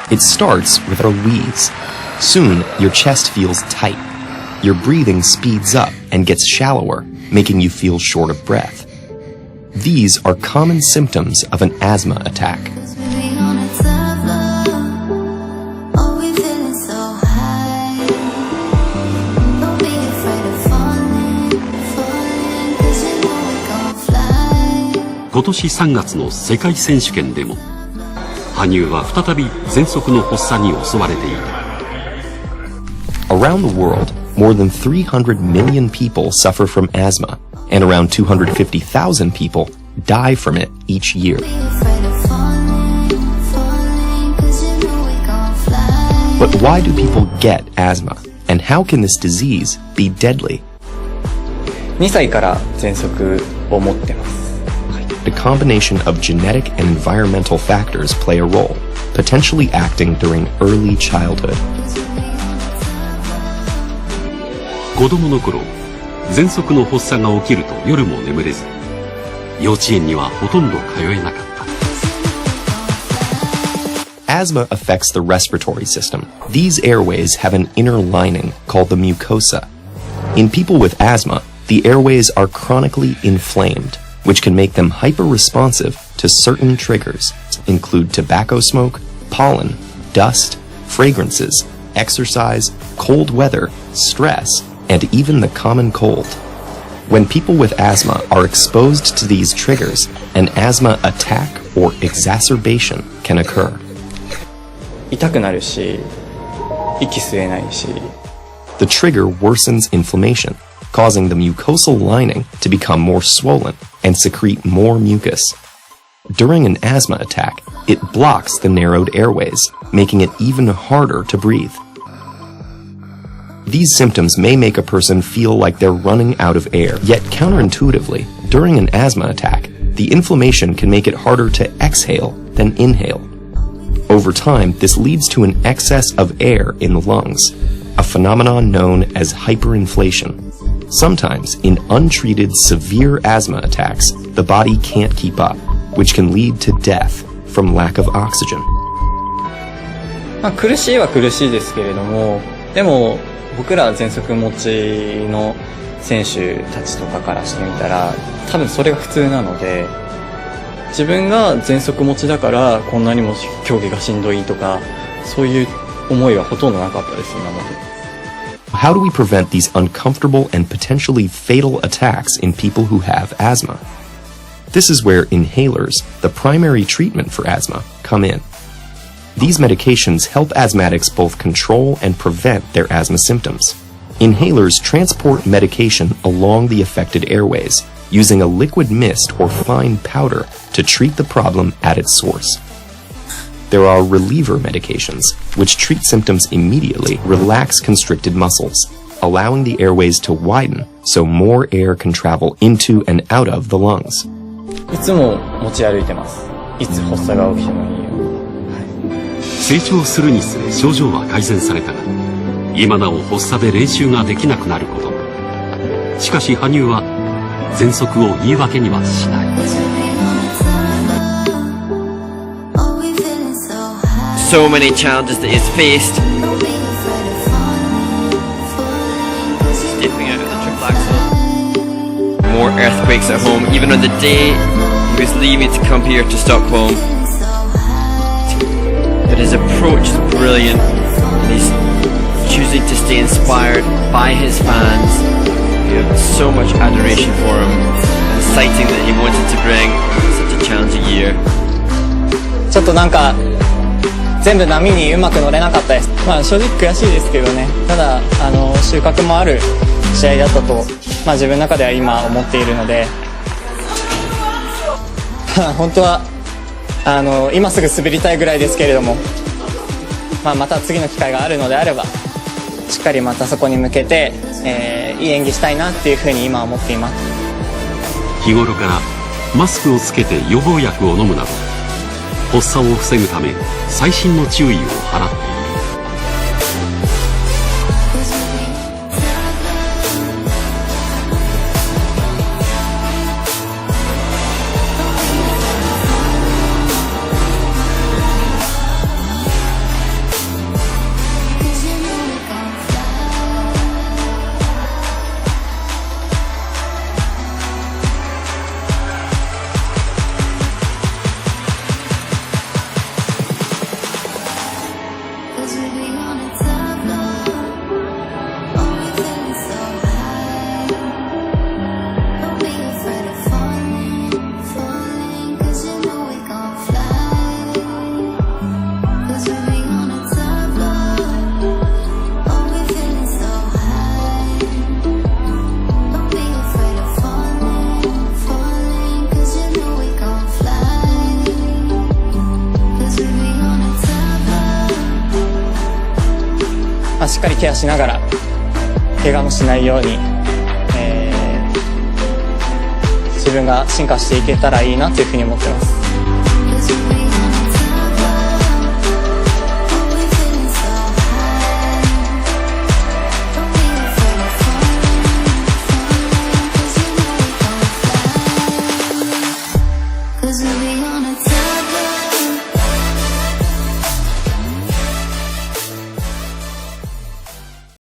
It starts with a wheeze. Soon, your chest feels tight. Your breathing speeds up and gets shallower, making you feel short of breath. These are common symptoms of an asthma attack.今年3月の世界選手権でも羽生は再び喘息の発作に襲われていた。Around the world, more than 300 million people suffer from asthma, and around 250,000 people die from it each year. But why do people get asthma, and how can this disease be deadly? 2歳から喘息を持ってます。The combination of genetic and environmental factors play a role, potentially acting during early childhood. 子供の頃、喘息の発作が起きると夜も眠れず、幼稚園にはほとんど通えなかった。Asthma affects the respiratory system. These airways have an inner lining called the mucosa. In people with asthma, the airways are chronically inflamed, which can make them hyper-responsive to certain triggers, include tobacco smoke, pollen, dust, fragrances, exercise, cold weather, stress, and even the common cold. When people with asthma are exposed to these triggers, an asthma attack or exacerbation can occur. 痛くなるし、息吸えないし。The trigger worsens inflammation, causing the mucosal lining to become more swollen and secrete more mucus. During an asthma attack, it blocks the narrowed airways, making it even harder to breathe. These symptoms may make a person feel like they're running out of air, yet counterintuitively, during an asthma attack, the inflammation can make it harder to exhale than inhale. Over time, this leads to an excess of air in the lungs, a phenomenon known as hyperinflation. Sometimes, in untreated severe asthma attacks, the body can't keep up, which can lead to death from lack of oxygen. 苦しいは苦しいですけれども、でも僕ら喘息持ちの選手たちとかからしてみたら、多分それが普通なので、自分が喘息持ちだからこんなにも競技がしんどいとか、そういう思いはほとんどなかったです、今まで。How do we prevent these uncomfortable and potentially fatal attacks in people who have asthma? This is where inhalers, the primary treatment for asthma, come in. These medications help asthmatics both control and prevent their asthma symptoms. Inhalers transport medication along the affected airways, using a liquid mist or fine powder to treat the problem at its source. There are reliever medications, which treat symptoms immediately, relax constricted muscles, allowing the airways to widen so more air can travel into and out of the lungs. いつも持ち歩いてます。いつ発作が起きてもいいよ。成長するにつれ症状は改善されたが、今なお発作で練習ができなくなることも。しかし羽生は喘息を言い訳にはしない。So many challenges that he's faced. Stepping out of the triple axel. More earthquakes at home. Even on the day he was leaving to come here to Stockholm. But his approach is brilliant. And he's choosing to stay inspired by his fans. We have so much adoration for him. And citing that he wanted to bring such a challenging year. ちょっとなんか全部波にうまく乗れなかったです。正直悔しいですけどね。ただ収穫もある試合だったと、自分の中では今思っているので、本当は今すぐ滑りたいぐらいですけれども、また次の機会があるのであれば、しっかりまたそこに向けて、いい演技したいなっていうふうに今は思っています。日頃からマスクをつけて予防薬を飲むなど、発作を防ぐため細心の注意を払っている。しっかりケアしながら怪我もしないように、自分が進化していけたらいいなというふうに思ってます。